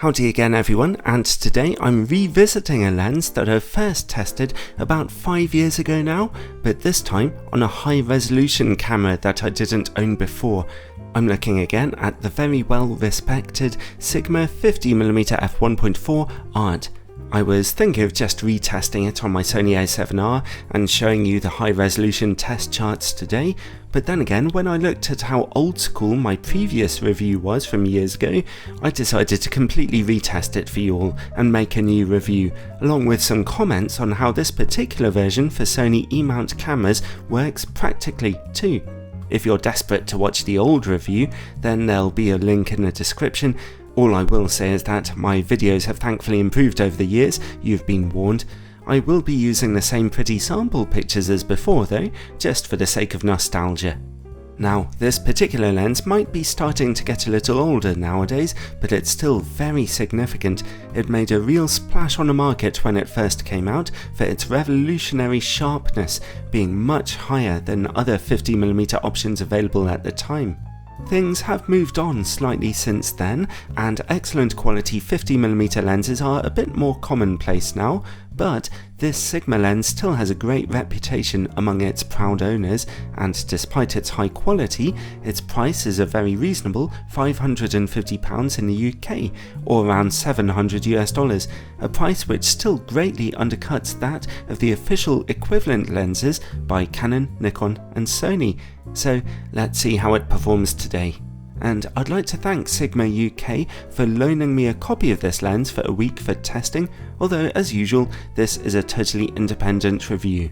Howdy again everyone, and today I'm revisiting a lens that I first tested about 5 years ago now, but this time on a high resolution camera that I didn't own before. I'm looking again at the very well respected Sigma 50mm f1.4 Art. I was thinking of just retesting it on my Sony A7R and showing you the high resolution test charts today, but then again when I looked at how old school my previous review was from years ago, I decided to completely retest it for you all and make a new review, along with some comments on how this particular version for Sony E-mount cameras works practically too. If you're desperate to watch the old review, then there'll be a link in the description. All I will say is that my videos have thankfully improved over the years, you've been warned. I will be using the same pretty sample pictures as before though, just for the sake of nostalgia. Now, this particular lens might be starting to get a little older nowadays, but it's still very significant. It made a real splash on the market when it first came out for its revolutionary sharpness, being much higher than other 50mm options available at the time. Things have moved on slightly since then, and excellent quality 50mm lenses are a bit more commonplace now, but this Sigma lens still has a great reputation among its proud owners, and despite its high quality, its price is a very reasonable £550 in the UK, or around $700 US, a price which still greatly undercuts that of the official equivalent lenses by Canon, Nikon and Sony. So let's see how it performs today. And I'd like to thank Sigma UK for loaning me a copy of this lens for a week for testing, although as usual this is a totally independent review.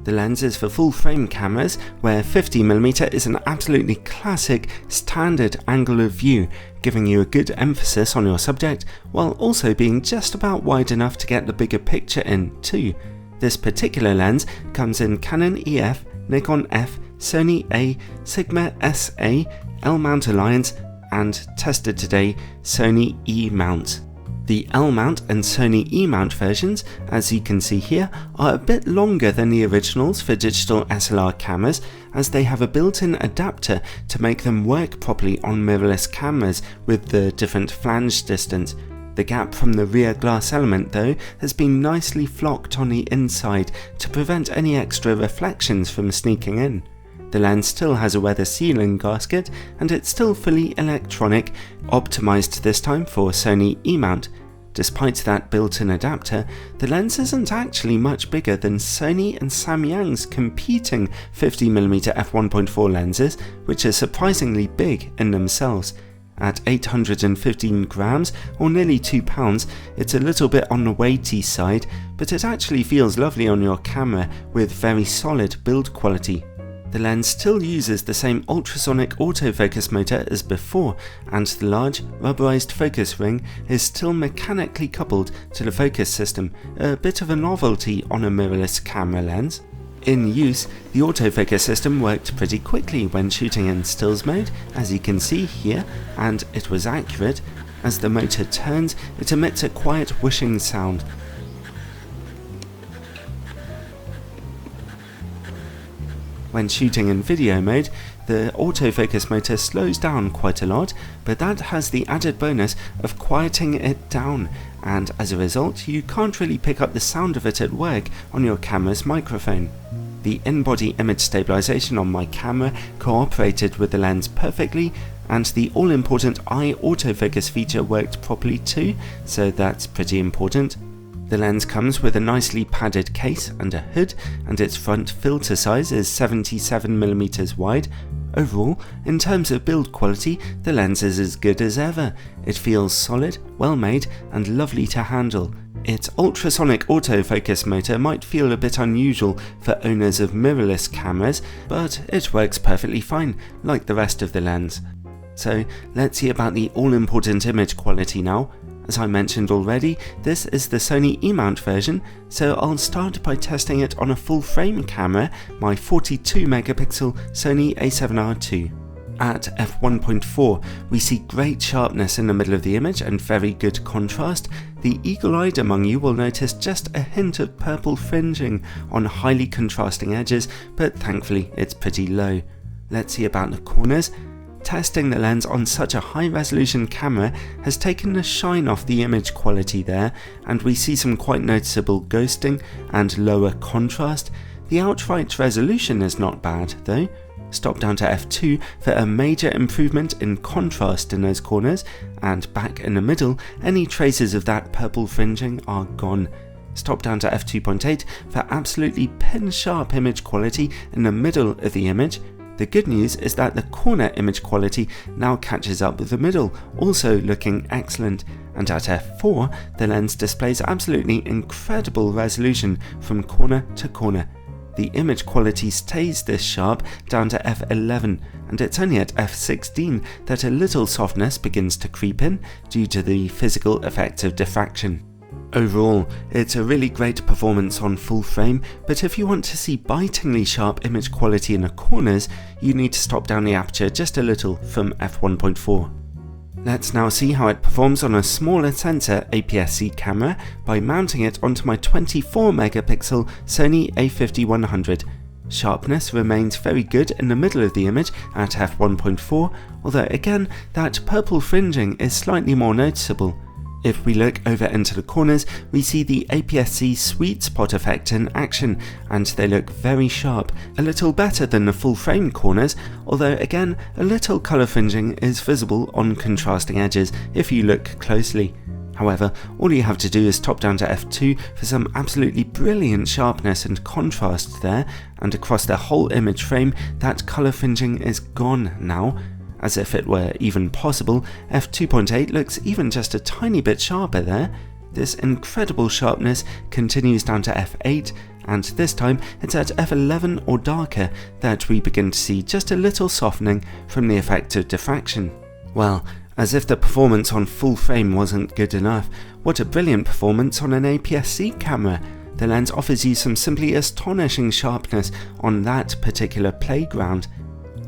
The lens is for full frame cameras, where 50mm is an absolutely classic standard angle of view, giving you a good emphasis on your subject while also being just about wide enough to get the bigger picture in too. This particular lens comes in Canon EF, Nikon F, Sony A, Sigma SA, L-mount Alliance and tested today Sony E-mount. The L-mount and Sony E-mount versions, as you can see here, are a bit longer than the originals for digital SLR cameras, as they have a built-in adapter to make them work properly on mirrorless cameras with the different flange distance. The gap from the rear glass element though has been nicely flocked on the inside to prevent any extra reflections from sneaking in. The lens still has a weather sealing gasket and it's still fully electronic, optimised this time for Sony E-mount. Despite that built-in adapter, the lens isn't actually much bigger than Sony and Samyang's competing 50mm f1.4 lenses, which are surprisingly big in themselves. At 815 grams, or nearly 2 pounds, it's a little bit on the weighty side, but it actually feels lovely on your camera with very solid build quality. The lens still uses the same ultrasonic autofocus motor as before, and the large rubberized focus ring is still mechanically coupled to the focus system, a bit of a novelty on a mirrorless camera lens. In use, the autofocus system worked pretty quickly when shooting in stills mode, as you can see here, and it was accurate. As the motor turns, it emits a quiet whooshing sound. When shooting in video mode, the autofocus motor slows down quite a lot, but that has the added bonus of quieting it down, and as a result you can't really pick up the sound of it at work on your camera's microphone. The in-body image stabilization on my camera cooperated with the lens perfectly, and the all-important eye autofocus feature worked properly too, so that's pretty important. The lens comes with a nicely padded case and a hood, and its front filter size is 77mm wide. Overall, in terms of build quality, the lens is as good as ever. It feels solid, well made and lovely to handle. Its ultrasonic autofocus motor might feel a bit unusual for owners of mirrorless cameras, but it works perfectly fine, like the rest of the lens. So let's see about the all-important image quality now. As I mentioned already, this is the Sony E-mount version, so I'll start by testing it on a full frame camera, my 42 megapixel Sony A7R II. At f1.4, we see great sharpness in the middle of the image and very good contrast. The eagle-eyed among you will notice just a hint of purple fringing on highly contrasting edges, but thankfully it's pretty low. Let's see about the corners. Testing the lens on such a high resolution camera has taken the shine off the image quality there, and we see some quite noticeable ghosting and lower contrast. The outright resolution is not bad though. Stop down to f2 for a major improvement in contrast in those corners, and back in the middle, any traces of that purple fringing are gone. Stop down to f2.8 for absolutely pin sharp image quality in the middle of the image. The good news is that the corner image quality now catches up with the middle, also looking excellent, and at f4 the lens displays absolutely incredible resolution from corner to corner. The image quality stays this sharp down to f11, and it's only at f16 that a little softness begins to creep in due to the physical effects of diffraction. Overall, it's a really great performance on full frame, but if you want to see bitingly sharp image quality in the corners, you need to stop down the aperture just a little from f1.4. Let's now see how it performs on a smaller sensor APS-C camera by mounting it onto my 24 megapixel Sony A5100. Sharpness remains very good in the middle of the image at f1.4, although again that purple fringing is slightly more noticeable. If we look over into the corners, we see the APS-C sweet spot effect in action, and they look very sharp, a little better than the full frame corners, although again a little colour fringing is visible on contrasting edges if you look closely. However, all you have to do is top down to f2 for some absolutely brilliant sharpness and contrast there, and across the whole image frame that colour fringing is gone now. As if it were even possible, f2.8 looks even just a tiny bit sharper there. This incredible sharpness continues down to f8, and this time it's at f11 or darker that we begin to see just a little softening from the effect of diffraction. Well, as if the performance on full frame wasn't good enough, what a brilliant performance on an APS-C camera. The lens offers you some simply astonishing sharpness on that particular playground.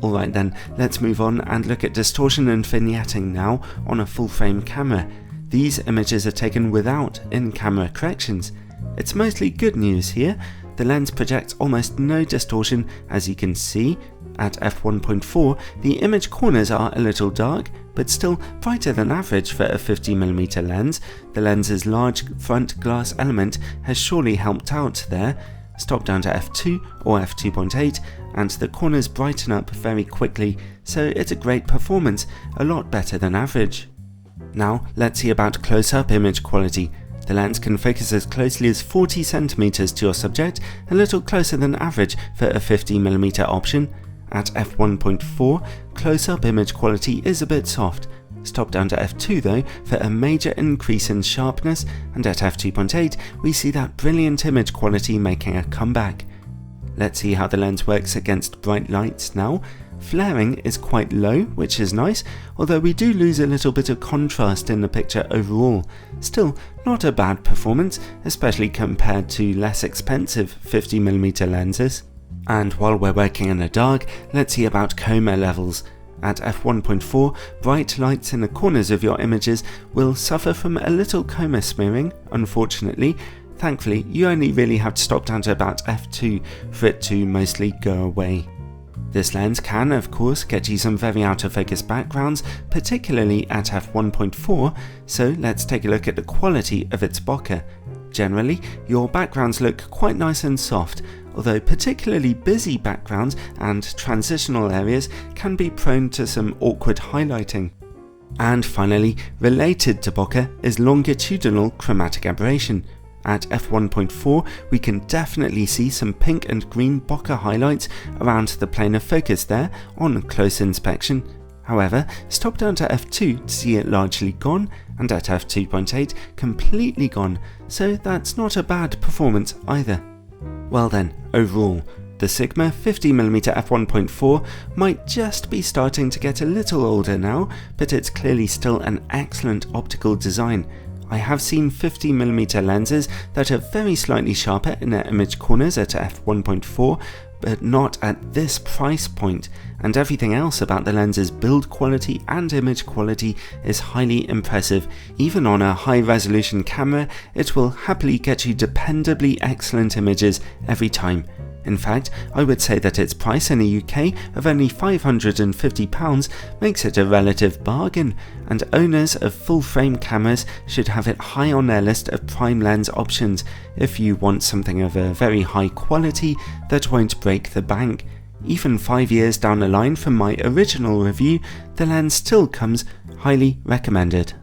Alright then, let's move on and look at distortion and vignetting now on a full frame camera. These images are taken without in-camera corrections. It's mostly good news here. The lens projects almost no distortion, as you can see. At f1.4 the image corners are a little dark, but still brighter than average for a 50mm lens. The lens's large front glass element has surely helped out there. Stop down to f2 or f2.8 and the corners brighten up very quickly, so it's a great performance, a lot better than average. Now let's see about close-up image quality. The lens can focus as closely as 40 cm to your subject, a little closer than average for a 50mm option. At f1.4, close-up image quality is a bit soft. Stop down to f2 though for a major increase in sharpness, and at f2.8 we see that brilliant image quality making a comeback. Let's see how the lens works against bright lights now. Flaring is quite low, which is nice, although we do lose a little bit of contrast in the picture overall. Still, not a bad performance, especially compared to less expensive 50mm lenses. And while we're working in the dark, let's see about chroma levels. At f1.4, bright lights in the corners of your images will suffer from a little chroma smearing, unfortunately. Thankfully, you only really have to stop down to about f2 for it to mostly go away. This lens can, of course, get you some very out of focus backgrounds, particularly at f1.4, so let's take a look at the quality of its bokeh. Generally, your backgrounds look quite nice and soft, although particularly busy backgrounds and transitional areas can be prone to some awkward highlighting. And finally, related to bokeh is longitudinal chromatic aberration. At f1.4 we can definitely see some pink and green bokeh highlights around the plane of focus there on close inspection. However, stop down to f2 to see it largely gone, and at f2.8 completely gone, so that's not a bad performance either. Well then, overall, the Sigma 50mm f1.4 might just be starting to get a little older now, but it's clearly still an excellent optical design. I have seen 50mm lenses that are very slightly sharper in their image corners at f1.4, but not at this price point, and everything else about the lens's build quality and image quality is highly impressive. Even on a high resolution camera, it will happily get you dependably excellent images every time. In fact, I would say that its price in the UK of only £550 makes it a relative bargain, and owners of full-frame cameras should have it high on their list of prime lens options if you want something of a very high quality that won't break the bank. Even 5 years down the line from my original review, the lens still comes highly recommended.